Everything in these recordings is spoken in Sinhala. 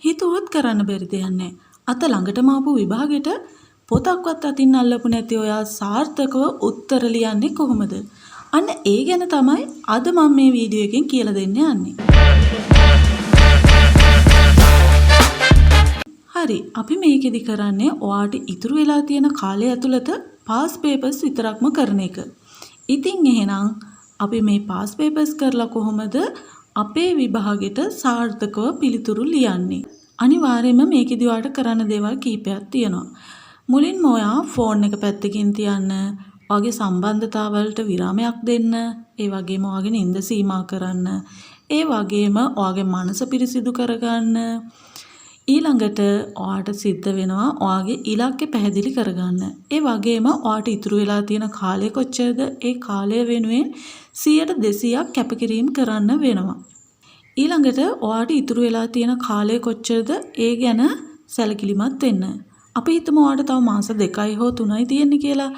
හිතුවත් කරන්න බැරි දෙයක් නැහැ. අත ළඟටම ආපු විභාගෙට පොතක්වත් අතින් අල්ලපු නැති ඔයා සාර්ථකව උත්තර ලියන්නේ කොහොමද? අන්න ඒ ගැන තමයි අද මම මේ වීඩියෝ එකෙන් කියලා දෙන්න යන්නේ. හරි, අපි මේකෙදි කරන්නේ ඔයාට ඉතුරු වෙලා තියෙන කාලය ඇතුළත පාස් පේපර්ස් විතරක්ම කරන එක. ඉතින් එහෙනම් අපි මේ පාස් පේපර්ස් කරලා කොහොමද අපේ විභාගෙට සාර්ථකව පිළිතුරු ලියන්නේ? අනිවාර්යයෙන්ම මේකෙදි ඔයාට කරන්න දේවල් කීපයක් තියෙනවා. මුලින්ම ඔයා ෆෝන් එක පැත්තකින් තියන්න, ඔයාගේ සම්බන්ධතාවලට විරාමයක් දෙන්න, ඒ වගේම ඔයාගේ නිින්ද සීමා කරන්න, ඒ වගේම ඔයාගේ මනස පිරිසිදු කරගන්න. ඊළඟට ඔයාට සිද්ධ වෙනවා ඔයාගේ ඉලක්කය පැහැදිලි කරගන්න. ඒ වගේම ඔයාට ඉතුරු වෙලා තියෙන කාලය කොච්චරද? ඒ කාලය වෙනුවෙන් 100ට 200ක් කැපකිරීම කරන්න වෙනවා. ඊළඟට ඔයාට ඉතුරු වෙලා තියෙන කාලය කොච්චරද? ඒ ගැන සැලකිලිමත් වෙන්න. අපි හිතමු ඔයාට තව මාස 2යි හෝ 3යි තියෙන්නේ කියලා.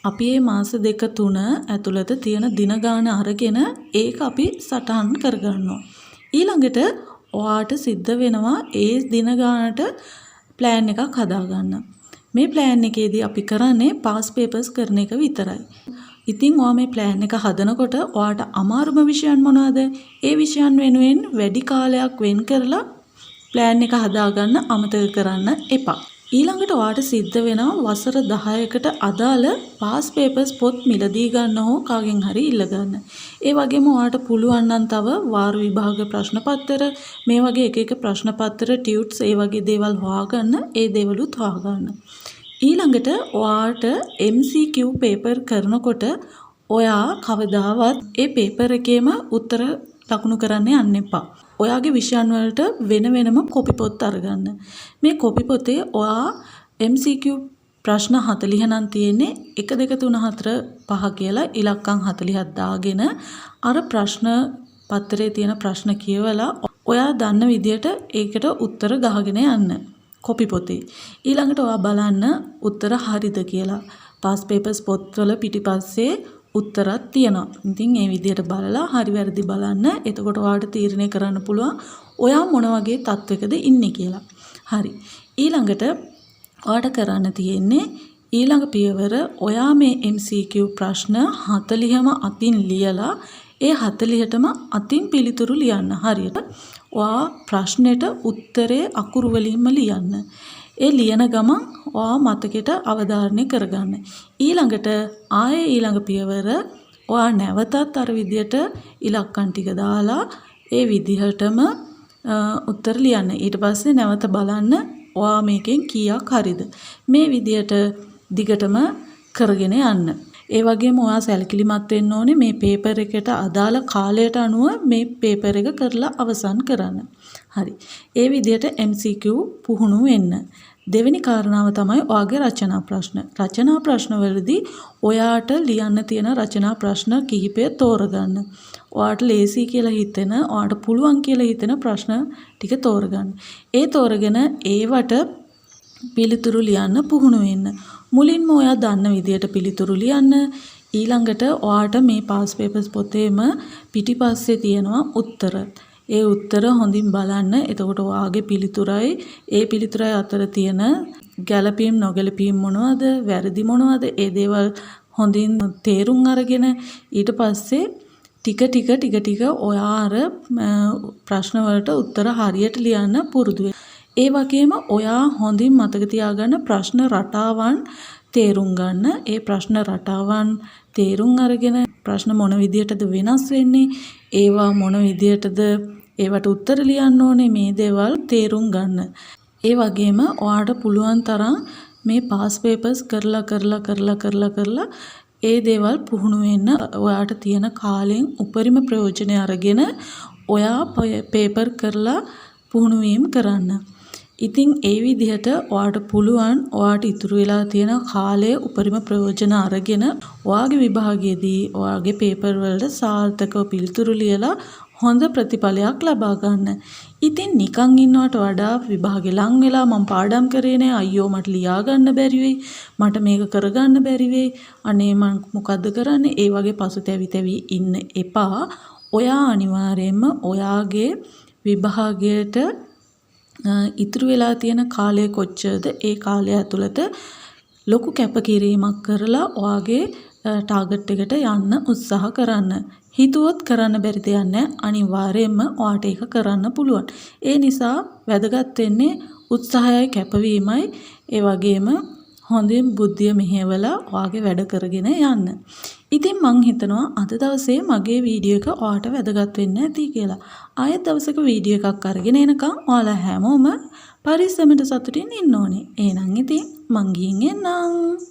අපි මේ මාස 2 3 ඇතුළත තියෙන දින ගාන අරගෙන ඒක අපි සටහන් කරගන්නවා. ඊළඟට ඔයාට සිද්ධ වෙනවා ඒ දින ගානට ප්ලෑන් එකක් හදාගන්න. මේ ප්ලෑන් එකේදී අපි කරන්නේ පාස් පේපර්ස් කරන එක විතරයි. ඉතින් ඔයා මේ ප්ලෑන් එක හදනකොට ඔයාට අමාරුම විෂයන් මොනවාද? ඒ විෂයන් වෙනුවෙන් වැඩි කාලයක් වෙන් කරලා ප්ලෑන් එක හදාගන්න අමතක කරන්න එපා. ඊළඟට ඔයාට සිද්ධ වෙනවා වසර 10කට අදාළ පාස් පේපර්ස් පොත් මිලදී ගන්න හෝ කාගෙන් හරි ඉල්ල ගන්න. ඒ වගේම ඔයාට පුළුවන් නම් තව වාර විභාග ප්‍රශ්න පත්‍ර, මේ වගේ එක ප්‍රශ්න පත්‍ර, ටියුට්ස්, ඒ වගේ දේවල් හොයාගන්න. ඒ දේවලුත් හොයාගන්න. ඊළඟට ඔයාට MCQ පේපර් කරනකොට ඔයා කවදාවත් ඒ පේපර් එකේම උත්තර ලකුණු කරන්න යන්න එපා. ඔයාගේ විෂයන් වලට වෙන වෙනම කොපි පොත් අරගන්න. මේ කොපි පොතේ ඔයා MCQ ප්‍රශ්න 40 නම් තියෙන්නේ 1 2 3 4 5 කියලා ඉලක්කම් 40ක් දාගෙන අර ප්‍රශ්න පත්‍රයේ තියෙන ප්‍රශ්න කියවලා ඔයා දන්න විදියට ඒකට උත්තර ගහගෙන යන්න කොපි පොතේ. ඊළඟට ඔයා බලන්න උත්තර හරිද කියලා. පාස් පේපර්ස් පොත්වල පිටිපස්සේ උත්තරත් තියෙනවා. ඉතින් මේ විදිහට බලලා හරි වැරදි බලන්න. එතකොට ඔයාට තීරණය කරන්න පුළුවන් ඔයා මොන වගේ තත්වයකද ඉන්නේ කියලා. හරි. ඊළඟට ඔයාට කරන්න තියෙන්නේ ඊළඟ පියවර ඔයා මේ MCQ ප්‍රශ්න 40ම අතින් ලියලා ඒ 40ටම අතින් පිළිතුරු ලියන්න. හරියට ඔයා ප්‍රශ්නෙට උත්තරේ අකුරු වලින්ම ලියන්න. ඒ ලියන ගමන් ඔයා මතකෙට අවධාරණය කරගන්න. ඊළඟට ආයේ ඊළඟ පියවර ඔයා නැවතත් අර විදියට ඉලක්කම් ටික දාලා ඒ විදිහටම උත්තර ලියන්න. ඊට පස්සේ නැවත බලන්න ඔයා මේකෙන් කීයක් හරිද. මේ විදියට දිගටම කරගෙන යන්න. ඒ වගේම ඔයා සැලකිලිමත් වෙන්න ඕනේ මේ පේපර් එකට අදාළ කාලයට අනුව මේ පේපර් එක කරලා අවසන් කරන්න. හරි. ඒ විදියට MCQ පුහුණු වෙන්න. දෙවෙනි කාරණාව තමයි ඔයාගේ රචනා ප්‍රශ්න. රචනා ප්‍රශ්න වලදී ඔයාට ලියන්න තියෙන රචනා ප්‍රශ්න කිහිපය තෝරගන්න. ඔයාට ලේසි කියලා හිතෙන, ඔයාට පුළුවන් කියලා හිතෙන ප්‍රශ්න ටික තෝරගන්න. ඒ තෝරගෙන ඒවට පිළිතුරු ලියන්න පුහුණු වෙන්න. මුලින්ම ඔයා දන්න විදියට පිළිතුරු ලියන්න. ඊළඟට ඔයාට මේ පාස් පේපර්ස් පොතේම පිටිපස්සේ තියෙනවා උත්තර. ඒ උත්තර හොඳින් බලන්න. එතකොට ඔයාගේ පිළිතුරයි ඒ පිළිතුරයි අතර තියෙන ගැළපීම් නොගැළපීම් මොනවද, වැරදි මොනවද, ඒ දේවල් හොඳින් තේරුම් අරගෙන ඊට පස්සේ ටික ඔයා අර ප්‍රශ්න වලට උත්තර හරියට ලියන්න පුරුදු වෙන්න. ඒ වගේම ඔයා හොඳින් මතක තියාගන්න ප්‍රශ්න රටාවන් තේරුම් ගන්න. ඒ ප්‍රශ්න රටාවන් තේරුම් අරගෙන ප්‍රශ්න මොන විදියටද වෙනස් වෙන්නේ, ඒවා මොන විදියටද ඒවට උත්තර ලියන්න ඕනේ, මේ දේවල් තේරුම් ගන්න. ඒ වගේම ඔයාට පුළුවන් තරම් මේ පාස් පේපර්ස් කරලා ඒ දේවල් පුහුණු වෙන්න. ඔයාට තියෙන කාලෙන් උපරිම ප්‍රයෝජනය අරගෙන ඔයා පේපර් කරලා පුහුණු වීම කරන්න. ඉතින් ඒ විදිහට ඔයාට පුළුවන් ඔයාට ඉතුරු වෙලා තියෙන කාලයේ උපරිම ප්‍රයෝජන අරගෙන ඔයාගේ විභාගයේදී ඔයාගේ පේපර් වලට සාර්ථකව පිළිතුරු ලියලා හොඳ ප්‍රතිඵලයක් ලබා ගන්න. ඉතින් නිකන් ඉන්නවට වඩා විභාගේ ලං වෙලා මම පාඩම් කරේ නෑ, අයියෝ මට ලියා ගන්න බැරි වෙයි, මට මේක කරගන්න බැරි වෙයි, අනේ මං මොකද්ද කරන්නේ, ඒ වගේ පසුතැවි ඉන්න එපා. ඔයා අනිවාර්යයෙන්ම ඔයාගේ විභාගයට ඉතුරු වෙලා තියෙන කාලය කොච්චරද ඒ කාලය ඇතුළත ලොකු කැපකිරීමක් කරලා ඔයාගේ ටාගට් එකට යන්න උත්සාහ කරන්න. හිතුවොත් කරන්න බැරි දෙයක් නැහැ. අනිවාර්යයෙන්ම ඔයාට ඒක කරන්න පුළුවන්. ඒ නිසා වැදගත් වෙන්නේ උත්සාහයයි කැපවීමයි. ඒ වගේම හොඳින් බුද්ධිය මෙහෙवला ඔයාගේ වැඩ කරගෙන යන්න. ඉතින් මං හිතනවා අද දවසේ මගේ වීඩියෝ එක ඔයාට වැදගත් වෙන්න ඇති කියලා. ආයෙත් දවසක වීඩියෝ එකක් අරගෙන එනකම් ඔයාලා හැමෝම පරිස්සමට සතුටින් ඉන්න ඕනේ. එහෙනම් ඉතින් මං ගිහින් එන්නම්.